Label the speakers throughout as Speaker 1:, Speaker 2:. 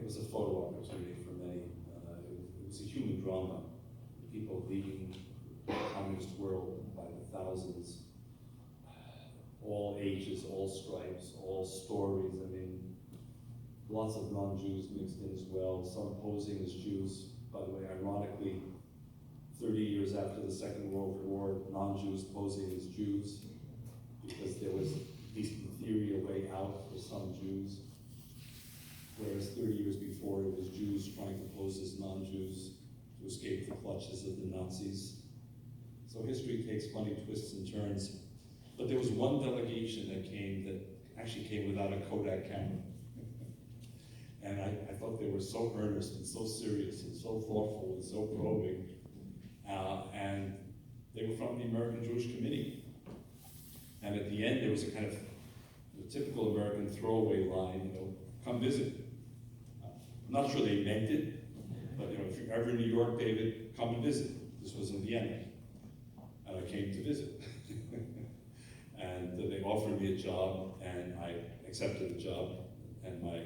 Speaker 1: it was a photo opportunity for many. It was a human drama. People leaving the communist world by the thousands, all ages, all stripes, all stories. I mean, lots of non-Jews mixed in as well, some posing as Jews. By the way, ironically, 30 years after the Second World War, non-Jews posing as Jews, because there was, at least in theory, a way out for some Jews. Whereas 30 years before, it was Jews trying to pose as non-Jews to escape the clutches of the Nazis. So history takes funny twists and turns. But there was one delegation that actually came without a Kodak camera. And I thought they were so earnest and so serious and so thoughtful and so probing. And they were from the American Jewish Committee. And at the end, there was a kind of a typical American throwaway line, come visit. I'm not sure they meant it, but if you're ever in New York, David, come and visit. This was in Vienna. And I came to visit. And they offered me a job, and I accepted the job. And my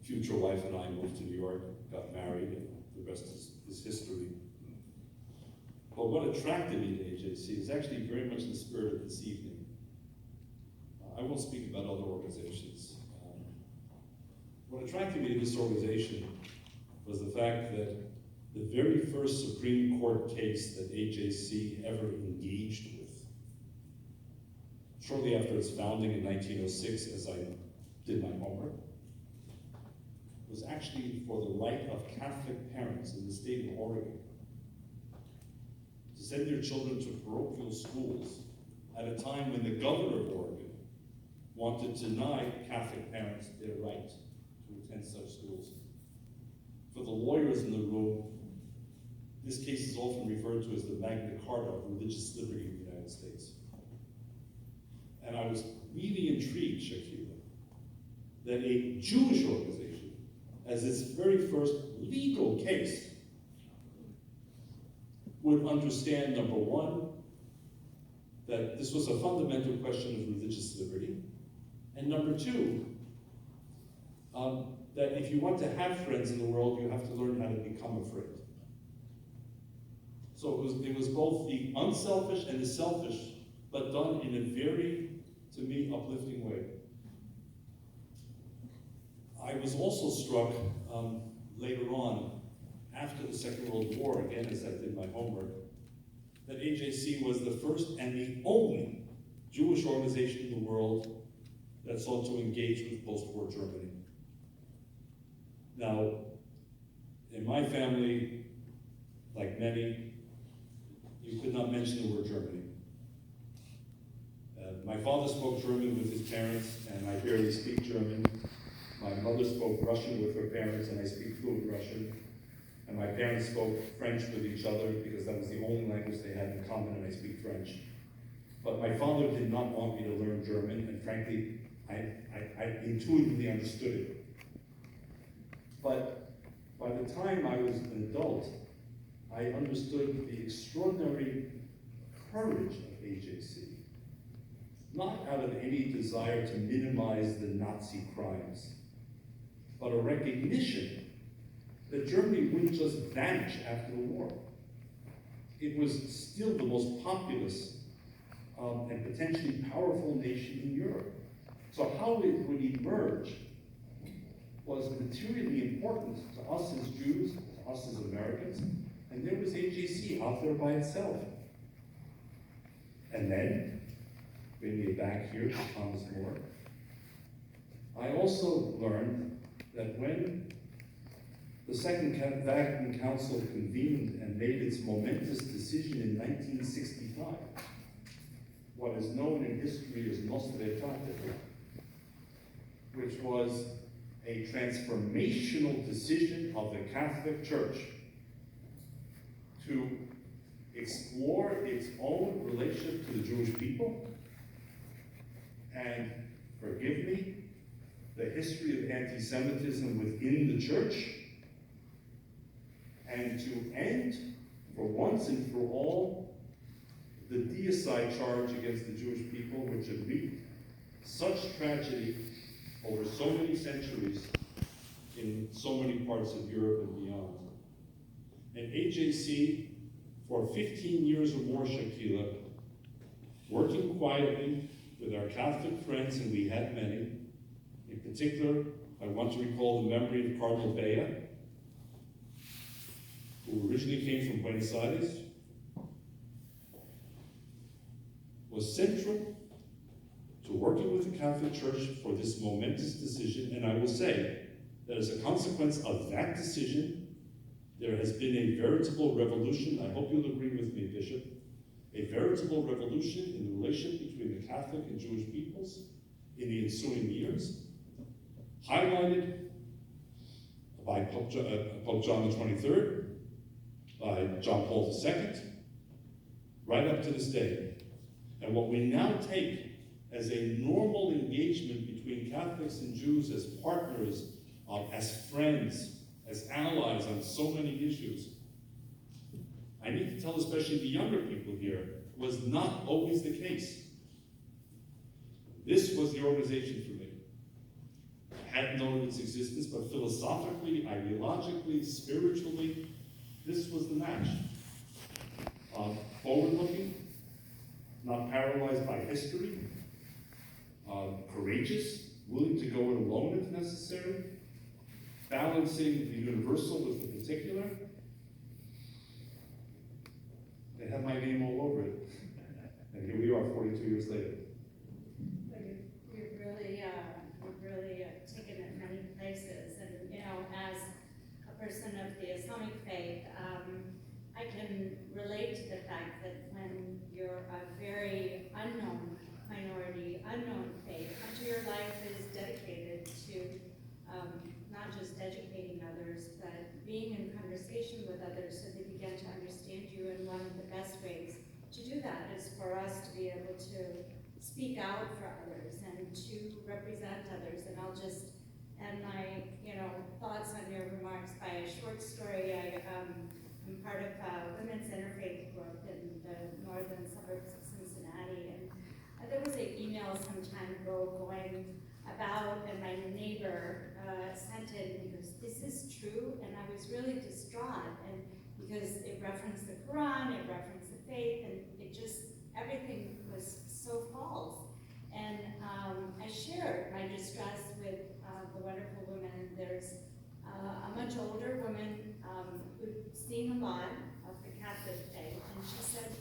Speaker 1: future wife and I moved to New York, got married, and the rest is history. But what attracted me to AJC is actually very much in the spirit of this evening. I won't speak about other organizations. What attracted me to this organization was the fact that the very first Supreme Court case that AJC ever engaged with, shortly after its founding in 1906, as I did my homework, was actually for the right of Catholic parents in the state of Oregon to send their children to parochial schools at a time when the governor of Oregon wanted to deny Catholic parents their right to attend such schools. For the lawyers in the room, this case is often referred to as the Magna Carta of religious liberty in the United States. And I was really intrigued, Shakila, that a Jewish organization, as its very first legal case, would understand, number one, that this was a fundamental question of religious liberty, and number two, that if you want to have friends in the world, you have to learn how to become a friend. So it was both the unselfish and the selfish, but done in a very, to me, uplifting way. I was also struck later on, after the Second World War, again as I did my homework, that AJC was the first and the only Jewish organization in the world that sought to engage with post-war Germany. Now, in my family, like many, you could not mention the word Germany. My father spoke German with his parents, and I barely speak German. My mother spoke Russian with her parents, and I speak fluent Russian. And my parents spoke French with each other because that was the only language they had in common, and I speak French. But my father did not want me to learn German, and frankly, I intuitively understood it. But by the time I was an adult, I understood the extraordinary courage of AJC, not out of any desire to minimize the Nazi crimes, but a recognition that Germany wouldn't just vanish after the war. It was still the most populous and potentially powerful nation in Europe. So how it would emerge was materially important to us as Jews, to us as Americans, and there was AJC out there by itself. And then, bring me back here to Thomas More, I also learned that when the Second Vatican Council convened and made its momentous decision in 1965, what is known in history as Nostra Aetate, which was a transformational decision of the Catholic Church to explore its own relationship to the Jewish people, and, forgive me, the history of anti-Semitism within the church, and to end, for once and for all, the deicide charge against the Jewish people, which had wreaked such tragedy over so many centuries in in so many parts of Europe and beyond. And AJC, for 15 years or more, Shakila, working quietly with our Catholic friends, and we had many. In particular, I want to recall the memory of Cardinal Bea, who originally came from Buenos Aires, was central to working with the Catholic Church for this momentous decision. And I will say that as a consequence of that decision, there has been a veritable revolution. I hope you'll agree with me, Bishop. A veritable revolution in the relationship between the Catholic and Jewish peoples in the ensuing years, highlighted by Pope John XXIII, by John Paul II, right up to this day. And what we now take as a normal engagement between Catholics and Jews as partners, as friends, as allies on so many issues, I need to tell especially the younger people here, was not always the case. This was the organization for me. I hadn't known its existence, but philosophically, ideologically, spiritually, this was the match. Forward-looking, not paralyzed by history, courageous, willing to go it alone if necessary, balancing the universal with the particular. They have my name all over it. And here we are 42 years later.
Speaker 2: You've really taken it many places. And, you know, as a person of the Islamic faith, I can relate to the fact that when you're a very unknown minority, unknown faith, much of your life is dedicated to not just educating others, but being in conversation with others so they begin to understand you. And one of the best ways to do that is for us to be able to speak out for others and to represent others. And I'll just end my, thoughts on your remarks by a short story. I'm part of a women's interfaith group in the northern suburbs of Cincinnati, and there was an email some time ago going about, and my neighbor sent it, and he goes, "This is true," and I was really distraught, and because it referenced the Quran, it referenced the faith, and it just, everything was so false. And I shared my distress with the wonderful woman. There's a much older woman who'd seen a lot of the Catholic faith, and she said,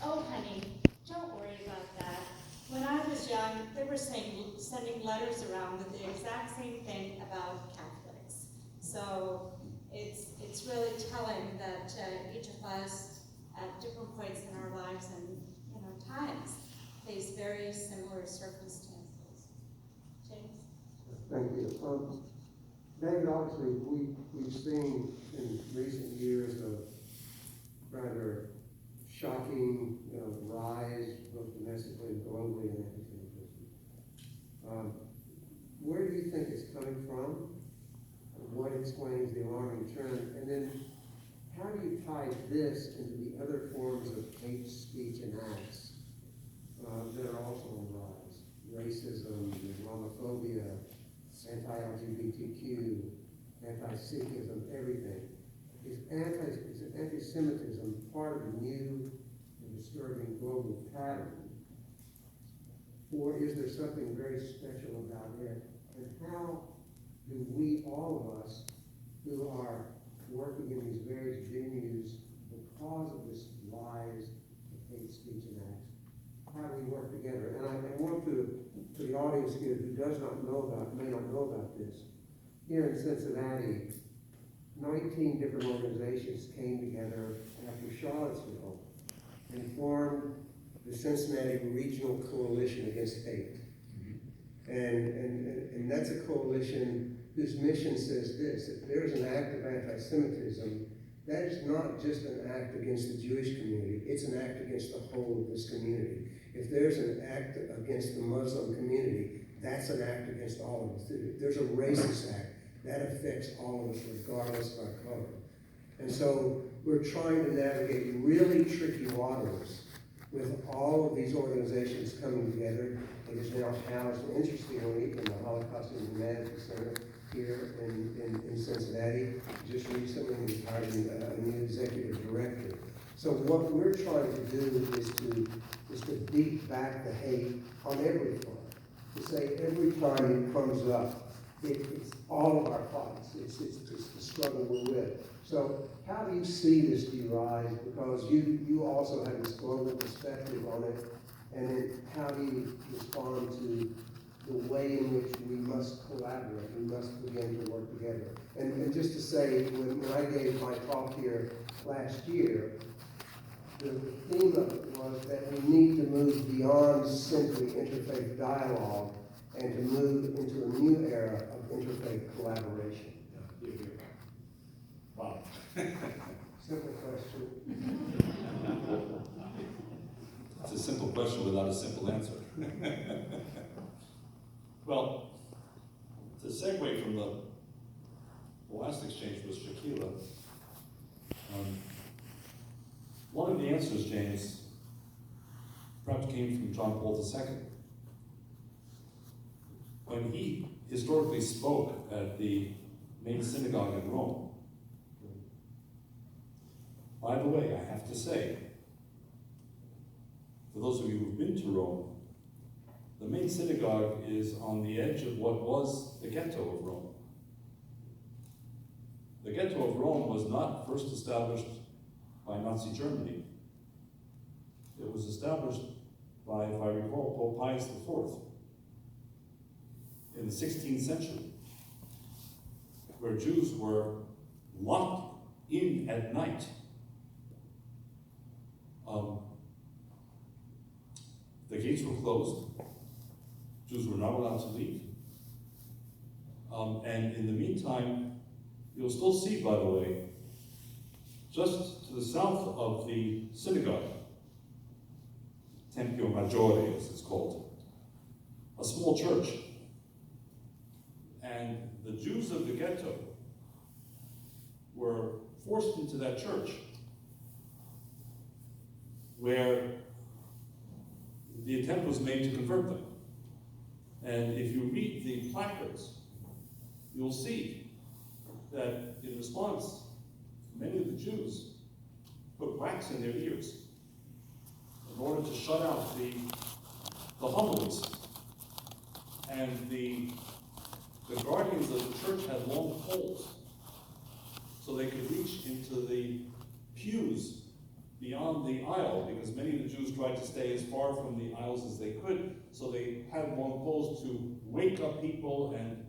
Speaker 2: "Oh, honey, don't worry about that. When I was young, they were sending letters around with the exact same thing about Catholics." So it's really telling that each of us at different points in our lives and times face very similar circumstances. James?
Speaker 3: Thank you. David, obviously we've seen in recent years a rather shocking rise, both domestically and globally, in anti-Semitism. Where do you think it's coming from? What explains the alarming trend? And then how do you tie this into the other forms of hate speech and acts that are also on the rise? Racism, Islamophobia, anti-LGBTQ, anti-Sikhism, everything. Is anti-Semitism part of the new and disturbing global pattern? Or is there something very special about it? And how do we, all of us, who are working in these various venues because of this rise of hate speech and acts, how do we work together? And I want to the audience here who may not know about this, here in Cincinnati, 19 different organizations came together after Charlottesville and formed the Cincinnati Regional Coalition Against Hate. And that's a coalition whose mission says this: if there's an act of anti-Semitism, that is not just an act against the Jewish community, it's an act against the whole of this community. If there's an act against the Muslim community, that's an act against all of us. If there's a racist act, that affects all of us regardless of our color. And so we're trying to navigate really tricky waters with all of these organizations coming together. It is now housed, interestingly, in the Holocaust and Humanity Center here in in Cincinnati just recently, and he's hired a new executive director. So what we're trying to do is to beat back the hate on every front. To say every time it comes up, it's all of our fights. It's the struggle we're with. So how do you see this derise? Because you also have this global perspective on it. And then how do you respond to the way in which we must collaborate, we must begin to work together? And just to say, when I gave my talk here last year, the theme of it was that we need to move beyond simply interfaith dialogue and to move into a new era of interfaith collaboration.
Speaker 1: Yeah, here. Wow.
Speaker 3: Simple question.
Speaker 1: It's a simple question without a simple answer. Well, to segue from the last exchange with Shakila, one of the answers, James, perhaps came from John Paul II. When he historically spoke at the main synagogue in Rome, by the way, I have to say, for those of you who've been to Rome, the main synagogue is on the edge of what was the Ghetto of Rome. The Ghetto of Rome was not first established by Nazi Germany. It was established by, if I recall, Pope Pius IV in the 16th century, where Jews were locked in at night. The gates were closed. Jews were not allowed to leave. And in the meantime, you'll still see, by the way, just to the south of the synagogue, Tempio Maggiore, as it's called, a small church. And the Jews of the ghetto were forced into that church, where the attempt was made to convert them. And if you read the placards, you'll see that in response, many of the Jews put wax in their ears in order to shut out the homilies. And the guardians of the church had long poles so they could reach into the pews beyond the aisle, because many of the Jews tried to stay as far from the aisles as they could, so they had long poles to wake up people and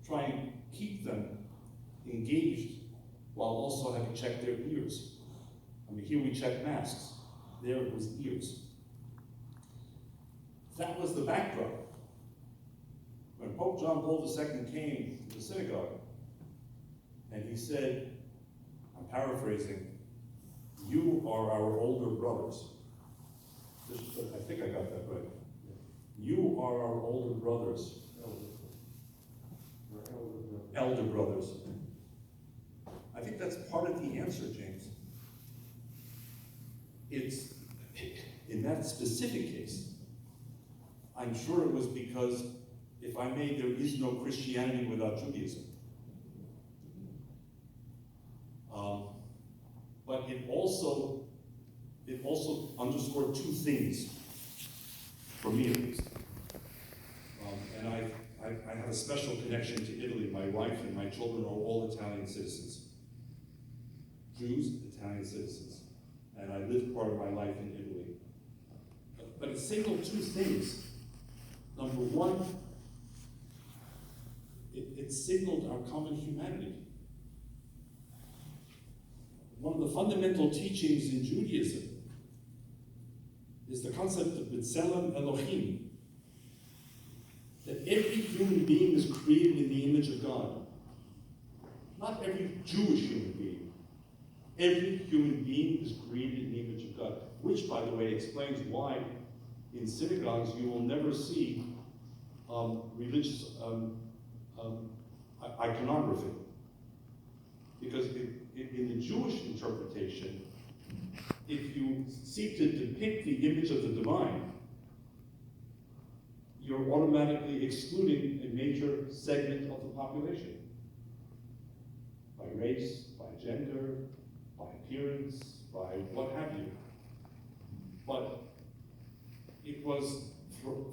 Speaker 1: try and keep them engaged while also having checked their ears. I mean, here we check masks, there it was ears. That was the backdrop. When Pope John Paul II came to the synagogue, and he said, I'm paraphrasing, "You are our older brothers." I think I got that right. You are our older brothers. Elder brothers. I think that's part of the answer, James. It's, in that specific case, I'm sure it was because, if I may, there is no Christianity without Judaism. But it also underscored two things, for me at least. And I have a special connection to Italy. My wife and my children are all Italian citizens. Jews, Italian citizens. And I lived part of my life in Italy. But it signaled two things. Number one, it signaled our common humanity. One of the fundamental teachings in Judaism is the concept of B'Tselem Elohim, that every human being is created in the image of God. Not every Jewish human being. Every human being is created in the image of God, which, by the way, explains why in synagogues you will never see religious iconography. Because in the Jewish interpretation, if you seek to depict the image of the divine, you're automatically excluding a major segment of the population. race, by gender, by appearance, by what have you. But it was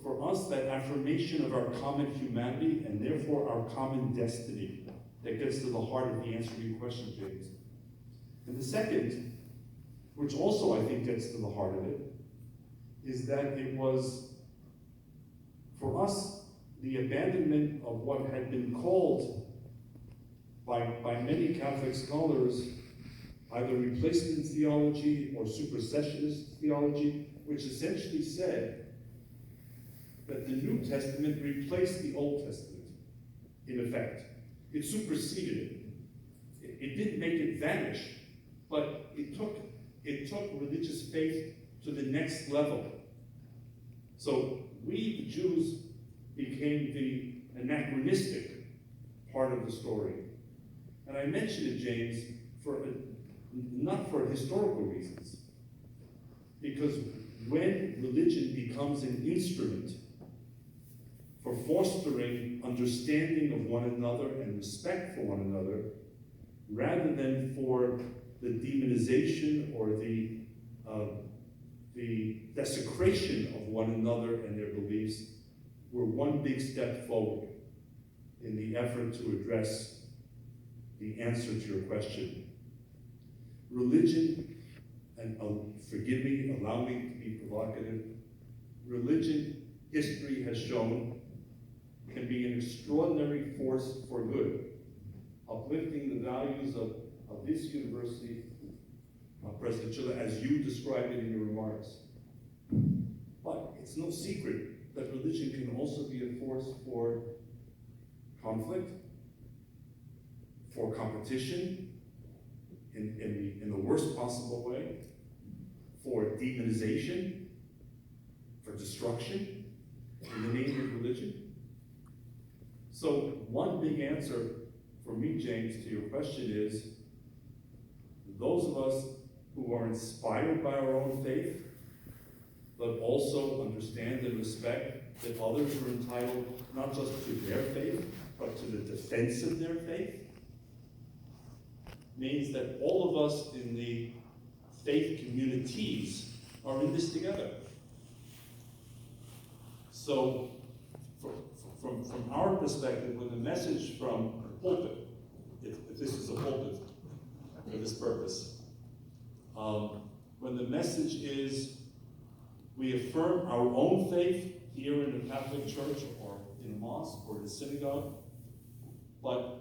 Speaker 1: for us that affirmation of our common humanity and therefore our common destiny that gets to the heart of the answer to your question, James. And the second, which also I think gets to the heart of it, is that it was, for us, the abandonment of what had been called by many Catholic scholars either replacement theology or supersessionist theology, which essentially said that the New Testament replaced the Old Testament, in effect. It superseded it. It didn't make it vanish, but it took religious faith to the next level. So we, the Jews, became the anachronistic part of the story. And I mention it, James, not for historical reasons, because when religion becomes an instrument for fostering understanding of one another and respect for one another, rather than for the demonization or the desecration of one another and their beliefs, we're one big step forward in the effort to address the answer to your question. Religion, and forgive me, allow me to be provocative, religion, history has shown, can be an extraordinary force for good, uplifting the values of this university, President Chilla, as you described it in your remarks. But it's no secret that religion can also be a force for conflict, for competition, in the worst possible way, for demonization, for destruction, in the name of religion. So one big answer for me, James, to your question is, those of us who are inspired by our own faith, but also understand and respect that others are entitled not just to their faith, but to the defense of their faith, means that all of us in the faith communities are in this together. So, from our perspective, with a message from the pulpit, if this is a pulpit for this purpose, when the message is we affirm our own faith here in the Catholic Church or in a mosque or in a synagogue, but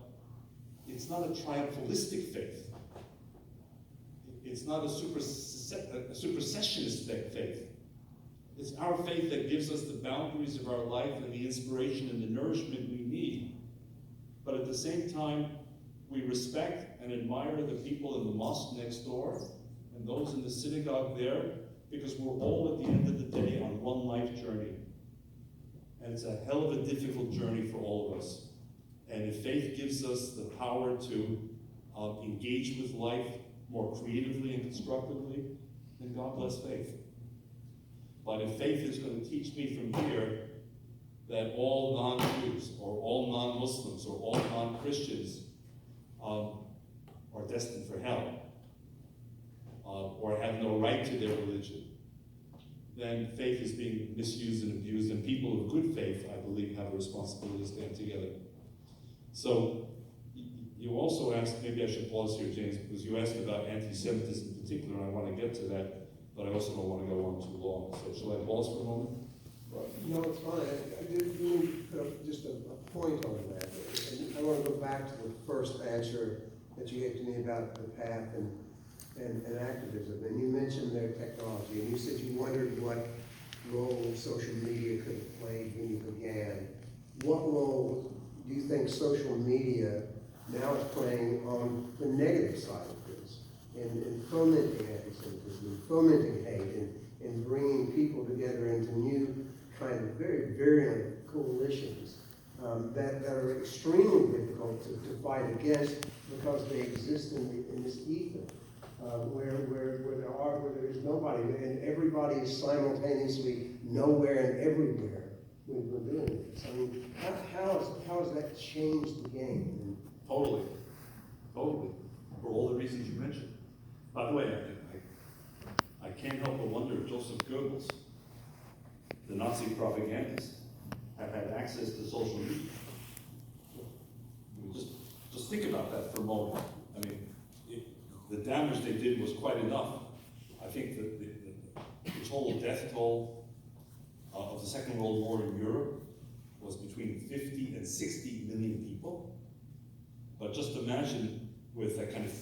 Speaker 1: it's not a triumphalistic faith. It's not a supersessionist faith. It's our faith that gives us the boundaries of our life and the inspiration and the nourishment we need. But at the same time, we respect and admire the people in the mosque next door and those in the synagogue there, because we're all at the end of the day on one life journey. And it's a hell of a difficult journey for all of us. And if faith gives us the power to engage with life more creatively and constructively, then God bless faith. But if faith is going to teach me from here that all non-Jews or all non-Muslims or all non-Christians are destined for hell or have no right to their religion, then faith is being misused and abused, and people of good faith, I believe, have a responsibility to stand together. So you also asked, maybe I should pause here, James, because you asked about anti-Semitism in particular, and I want to get to that, but I also don't want to go on too long. So shall I pause for a moment?
Speaker 3: No, it's fine. I did put up just a point on that. And I want to go back to the first answer that you gave to me about the path and activism. And you mentioned their technology, and you said you wondered what role social media could have played when you began. What role do you think social media now is playing on the negative side of this, in fomenting anti-Semitism, in fomenting hate, in bringing people together into new kind of very virulent coalitions that are extremely difficult to fight against because they exist in this ether where there is nobody, and everybody is simultaneously nowhere and everywhere when we're doing this. I mean, how has that changed the game?
Speaker 1: Totally. just think about that for a moment. I mean, the damage they did was quite enough. I think that the total death toll of the Second World War in Europe was between 50 and 60 million people. But just imagine with that kind of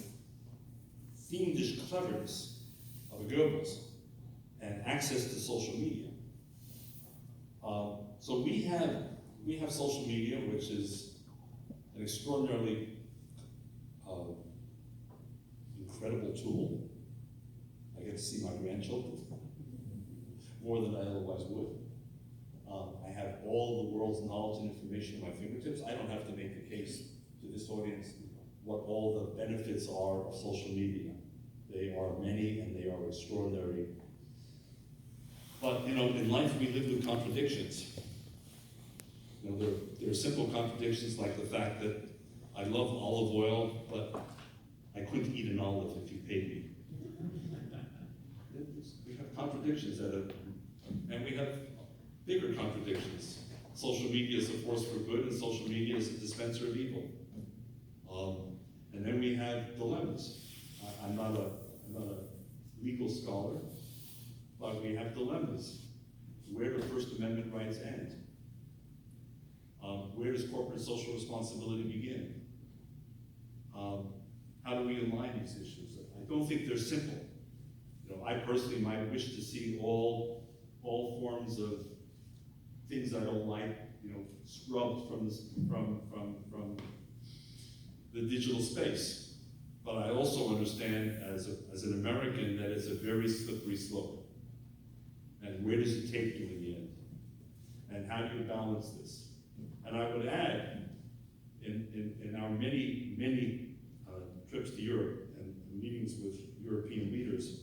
Speaker 1: fiendish cleverness of a Goebbels and access to social media. So we have social media, which is an extraordinarily incredible tool. I get to see my grandchildren more than I otherwise would. I have all the world's knowledge and information at my fingertips. I don't have to make the case to this audience what all the benefits are of social media. They are many and they are extraordinary. But, you know, in life we live with contradictions. You know, there are simple contradictions like the fact that I love olive oil, but I couldn't eat an olive if you paid me. We have contradictions and we have bigger contradictions. Social media is a force for good, and social media is a dispenser of evil. And then we have dilemmas. I'm not a legal scholar, but we have dilemmas. Where do First Amendment rights end? Where does corporate social responsibility begin? How do we align these issues? I don't think they're simple. You know, I personally might wish to see all forms of things I don't like, you know, scrubbed from the digital space. But I also understand as an American that it's a very slippery slope. And where does it take you in the end? And how do you balance this? And I would add, in our many trips to Europe and meetings with European leaders,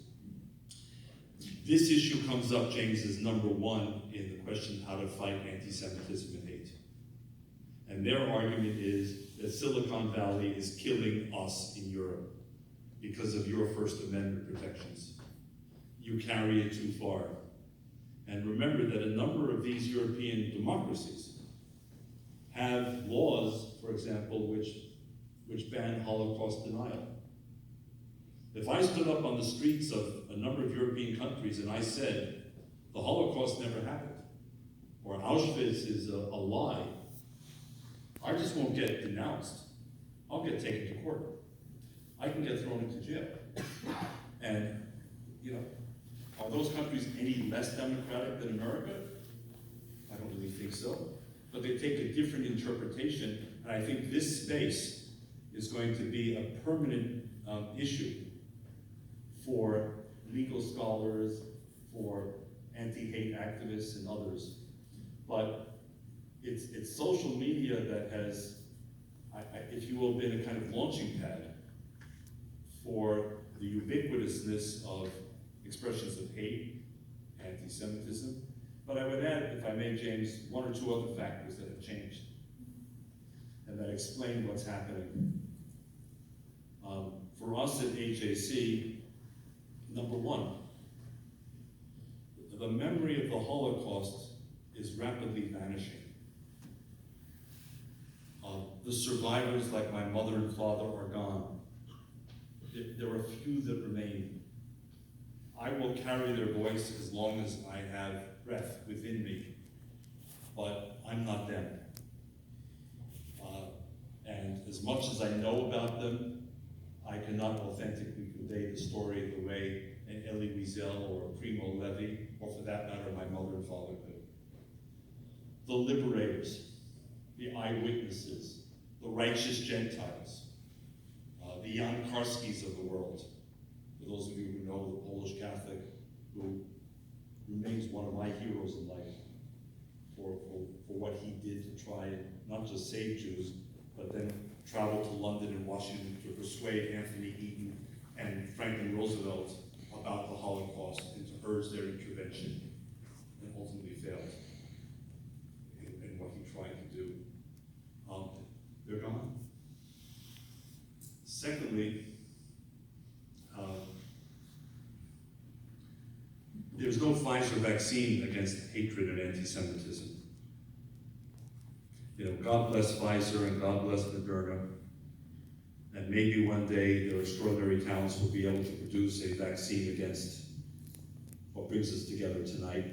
Speaker 1: this issue comes up, James, as number one in the question how to fight anti-Semitism and hate. And their argument is that Silicon Valley is killing us in Europe because of your First Amendment protections. You carry it too far. And remember that a number of these European democracies have laws, for example, which ban Holocaust denial. If I stood up on the streets of a number of European countries and I said, the Holocaust never happened, or Auschwitz is a lie, I just won't get denounced. I'll get taken to court. I can get thrown into jail. And, you know, are those countries any less democratic than America? I don't really think so. But they take a different interpretation, and I think this space is going to be a permanent issue for legal scholars, for anti-hate activists and others. But it's social media that has, if you will, been a kind of launching pad for the ubiquitousness of expressions of hate, anti-Semitism. But I would add, if I may, James, one or two other factors that have changed and that explain what's happening. For us at AJC, number one, the memory of the Holocaust is rapidly vanishing. The survivors, like my mother and father, are gone. There are few that remain. I will carry their voice as long as I have breath within me, but I'm not them. And as much as I know about them, I cannot authentically convey the story the way an Elie Wiesel or a Primo Levi, or for that matter, my mother and father could. The liberators, the eyewitnesses, the righteous Gentiles, the Jan Karskis of the world. For those of you who know the Polish Catholic, who remains one of my heroes in life for what he did to try and not just save Jews, but then travel to London and Washington to persuade Anthony Eden and Franklin Roosevelt about the Holocaust and to urge their intervention, and ultimately failed in what he tried to do. They're gone. Secondly, there's no Pfizer vaccine against hatred and anti-Semitism. You know, God bless Pfizer and God bless Moderna. And maybe one day their extraordinary talents will be able to produce a vaccine against what brings us together tonight.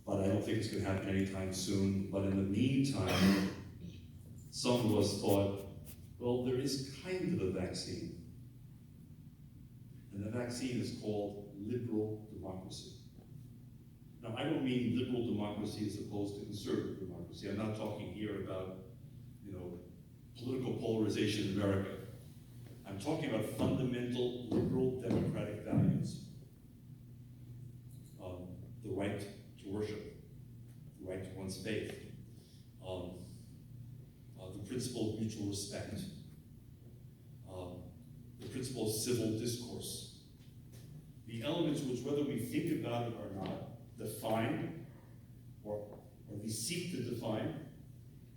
Speaker 1: But I don't think it's going to happen anytime soon. But in the meantime, some of us thought, well, there is kind of a vaccine. And the vaccine is called liberal democracy. Now, I don't mean liberal democracy as opposed to conservative democracy. I'm not talking here about, political polarization in America. I'm talking about fundamental liberal democratic values. The right to worship, the right to one's faith, the principle of mutual respect, the principle of civil discourse. The elements which, whether we think about it or not, define, or we seek to define,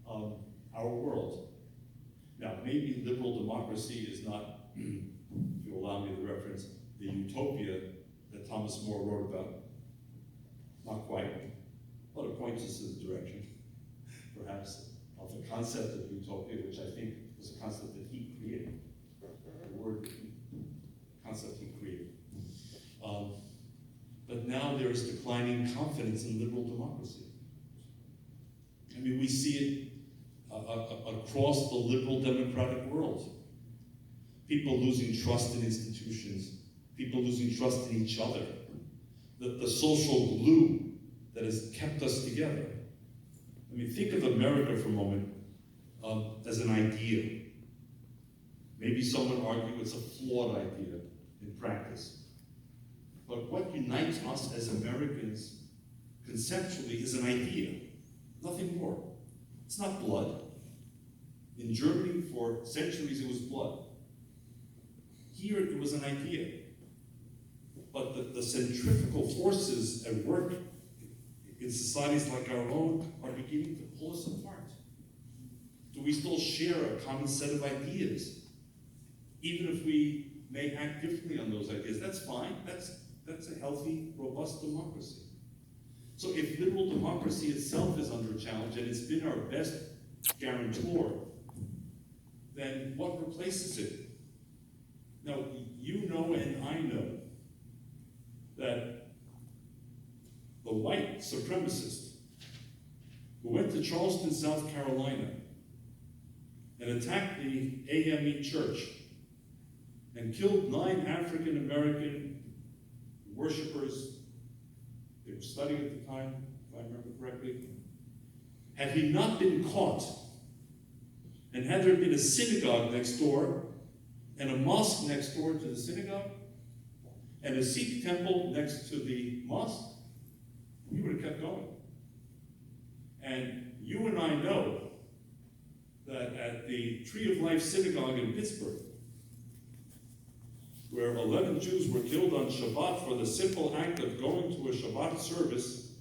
Speaker 1: our world. Now, maybe liberal democracy is not, if you allow me the reference, the utopia that Thomas More wrote about. Not quite, but it points us in the direction, perhaps, of the concept of utopia, which I think was a concept that he created. The word, concept he created. But now there is declining confidence in liberal democracy. I mean, we see it across the liberal democratic world. People losing trust in institutions, people losing trust in each other, the social glue that has kept us together. I mean, think of America for a moment as an idea. Maybe some would argue it's a flawed idea in practice. But what unites us as Americans conceptually is an idea, nothing more. It's not blood. In Germany, for centuries, it was blood. Here, it was an idea. But the centrifugal forces at work in societies like our own are beginning to pull us apart. Do we still share a common set of ideas? Even if we may act differently on those ideas, that's fine. That's a healthy, robust democracy. So if liberal democracy itself is under challenge, and it's been our best guarantor, then what replaces it? Now, you know and I know that the white supremacist who went to Charleston, South Carolina, and attacked the AME church and killed 9 African American worshipers. They were studying at the time, if I remember correctly. Had he not been caught, and had there been a synagogue next door, and a mosque next door to the synagogue, and a Sikh temple next to the mosque, he would have kept going. And you and I know that at the Tree of Life Synagogue in Pittsburgh, where 11 Jews were killed on Shabbat for the simple act of going to a Shabbat service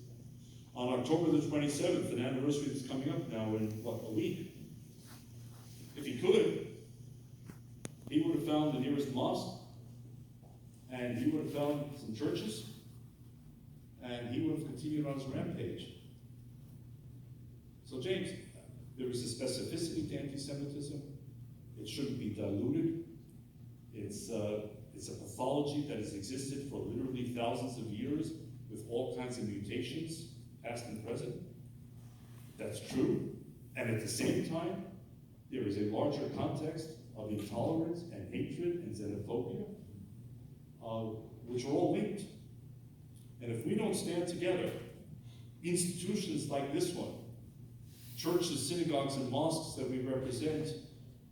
Speaker 1: on October the 27th, an anniversary that's coming up now in, a week. If he could, he would have found the nearest mosque, and he would have found some churches, and he would have continued on his rampage. So James, there is a specificity to anti-Semitism. It shouldn't be diluted. It's a pathology that has existed for literally thousands of years with all kinds of mutations, past and present. That's true. And at the same time, there is a larger context of intolerance and hatred and xenophobia, which are all linked. And if we don't stand together, institutions like this one, churches, synagogues, and mosques that we represent,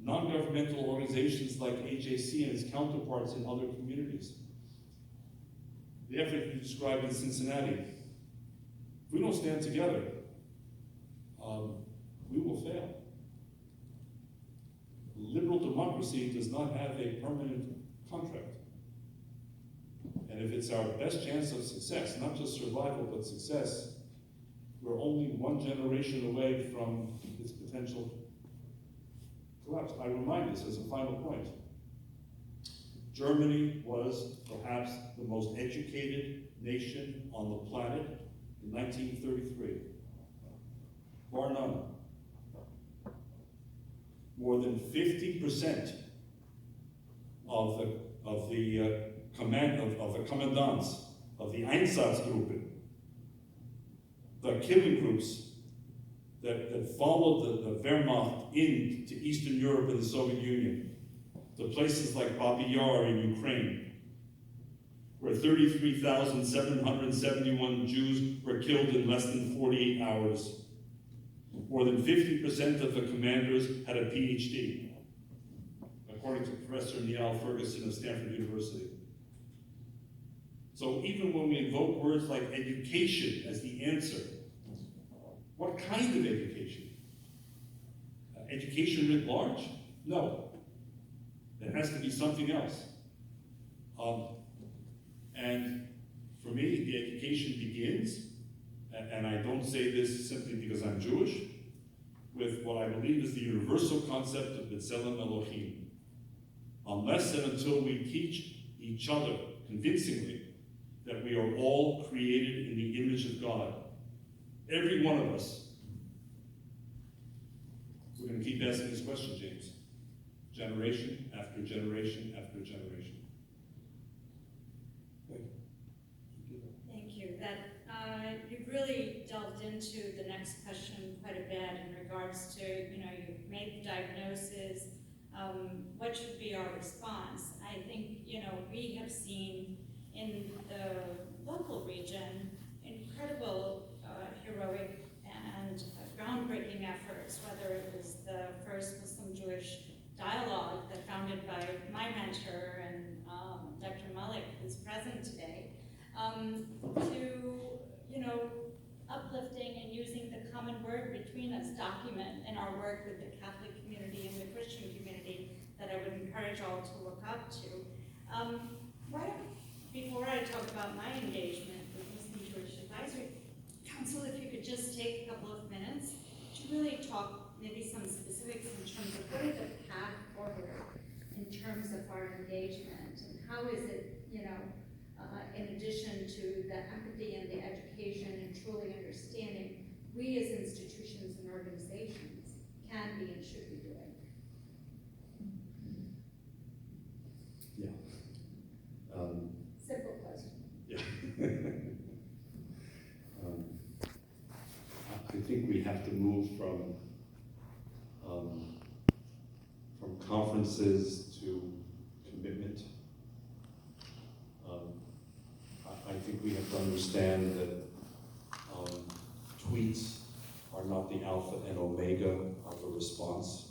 Speaker 1: non-governmental organizations like AJC and its counterparts in other communities, the effort you described in Cincinnati, if we don't stand together, we will fail. Liberal democracy does not have a permanent contract. And if it's our best chance of success, not just survival, but success, we're only one generation away from its potential collapse. I remind this as a final point. Germany was perhaps the most educated nation on the planet in 1933, bar none. more than 50% of the commandants, of the Einsatzgruppen, the killing groups that followed the Wehrmacht into Eastern Europe and the Soviet Union, to places like Babi Yar in Ukraine, where 33,771 Jews were killed in less than 48 hours. More than 50% of the commanders had a Ph.D., according to Professor Niall Ferguson of Stanford University. So even when we invoke words like education as the answer, what kind of education? Education writ large? No. It has to be something else. And for me, the education begins, and I don't say this simply because I'm Jewish, with what I believe is the universal concept of B'Tselem Elohim. Unless and until we teach each other convincingly that we are all created in the image of God, every one of us, we're going to keep asking this question, James. Generation after generation after generation.
Speaker 2: Thank you. You've really delved into the next question quite a bit in regards to, you've made the diagnosis, what should be our response? I think, we have seen in the local region incredible heroic and groundbreaking efforts, whether it was the first Muslim-Jewish dialogue that founded by my mentor and Dr. Malik, who's present today, to, uplifting and using the common word between us document in our work with the Catholic community and the Christian community that I would encourage all to look up to. Before I talk about my engagement with Muslim Jewish Advisory Council, if you could just take a couple of minutes to really talk maybe some specifics in terms of what is the path forward in terms of our engagement, and how is it, in addition to the empathy and the education and truly understanding, we as institutions and organizations can be and should be doing.
Speaker 1: Yeah.
Speaker 2: Simple question.
Speaker 1: Yeah. I think we have to move from conferences to commitment. I think we have to understand that tweets are not the alpha and omega of the response.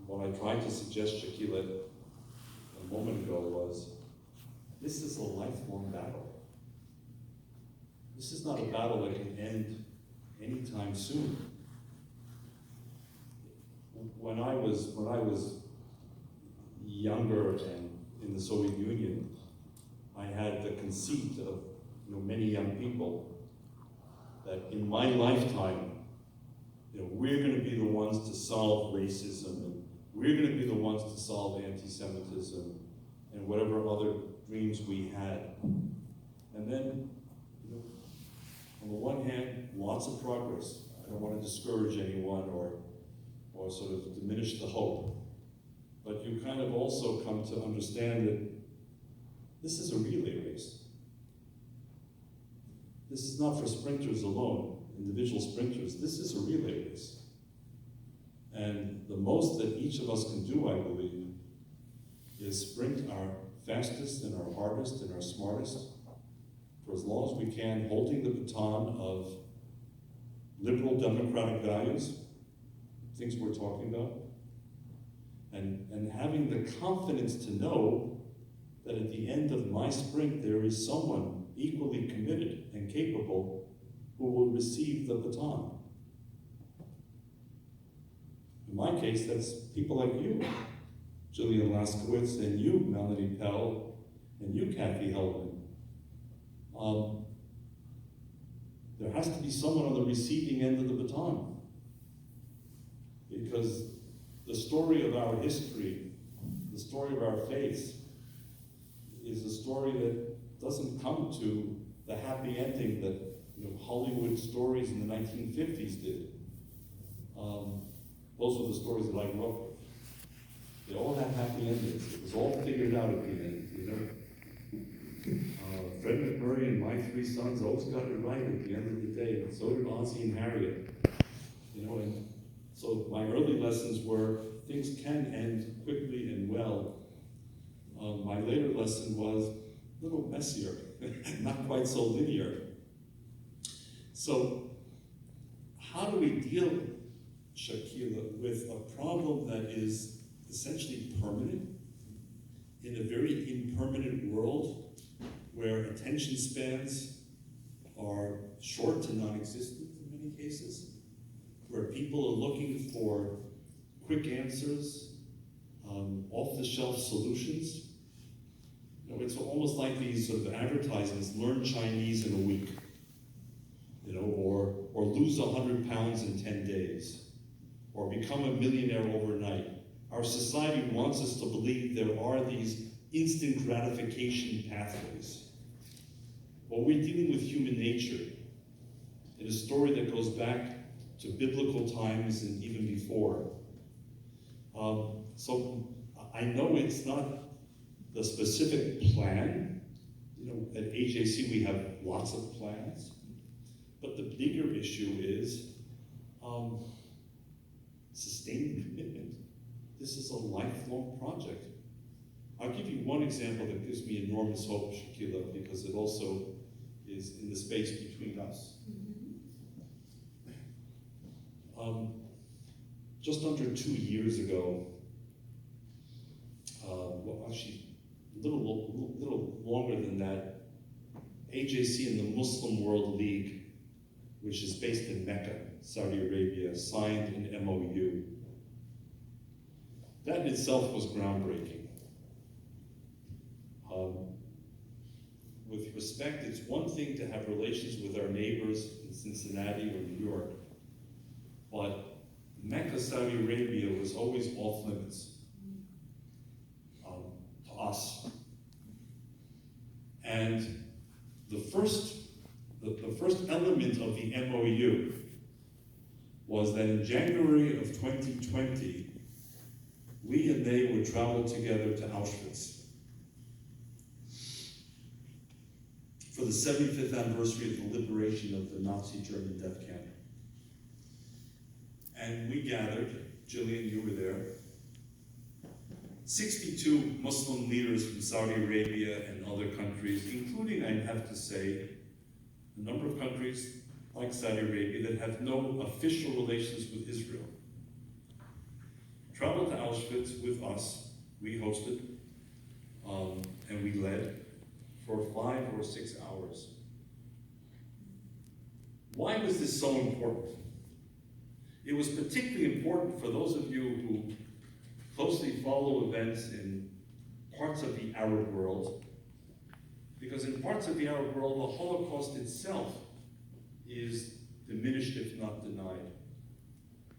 Speaker 1: What I tried to suggest, Shakila, a moment ago was, this is a lifelong battle. This is not a battle that can end anytime soon. When I was younger and in the Soviet Union, I had the conceit of many young people that in my lifetime, we're going to be the ones to solve racism, and we're going to be the ones to solve anti-Semitism, and whatever other dreams we had. And then, on the one hand, lots of progress. I don't want to discourage anyone or sort of diminish the hope. But you kind of also come to understand that this is a relay race. This is not for sprinters alone, individual sprinters. This is a relay race. And the most that each of us can do, I believe, is sprint our fastest and our hardest and our smartest for as long as we can, holding the baton of liberal democratic values, things we're talking about, and having the confidence to know that at the end of my sprint there is someone equally committed and capable who will receive the baton. In my case, that's people like you, Jillian Laskowitz, and you, Melanie Pell, and you, Kathy Heldman. There has to be someone on the receiving end of the baton, because the story of our history, the story of our faith, is a story that doesn't come to the happy ending that Hollywood stories in the 1950s did. Those were the stories that I grew up with. They all had happy endings. It was all figured out at the end, you know. Fred McMurray and my three sons always got it right at the end of the day, and so did Ozzie and Harriet. You know, and so my early lessons were things can end quickly and well. My later lesson was a little messier, not quite so linear. So how do we deal, Shakila, with a problem that is essentially permanent in a very impermanent world where attention spans are short to non-existent in many cases, where people are looking for quick answers, off-the-shelf solutions? You know, it's almost like these sort of advertisements, learn Chinese in a week, you know, or lose 100 pounds in 10 days, or become a millionaire overnight. Our society wants us to believe there are these instant gratification pathways. Well, we're dealing with human nature in a story that goes back to biblical times and even before. So I know it's not the specific plan. You know, at AJC we have lots of plans, but the bigger issue is sustained commitment. This is a lifelong project. I'll give you one example that gives me enormous hope, Shakila, because it also is in the space between us. Just under 2 years ago, well, actually, a little longer than that, AJC and the Muslim World League, which is based in Mecca, Saudi Arabia, signed an MOU. That in itself was groundbreaking. With respect, it's one thing to have relations with our neighbors in Cincinnati or New York, but Mecca, Saudi Arabia was always off limits to us. And the first element of the MOU was that in January of 2020, we and they would travel together to Auschwitz for the 75th anniversary of the liberation of the Nazi German death camp. And we gathered, Jillian, you were there, 62 Muslim leaders from Saudi Arabia and other countries, including, I have to say, a number of countries like Saudi Arabia that have no official relations with Israel. Traveled to Auschwitz with us, we hosted, and we led for 5 or 6 hours. Why was this so important? It was particularly important for those of you who closely follow events in parts of the Arab world, because in parts of the Arab world, the Holocaust itself is diminished, if not denied.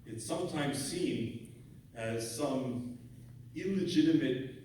Speaker 1: It's sometimes seen as some illegitimate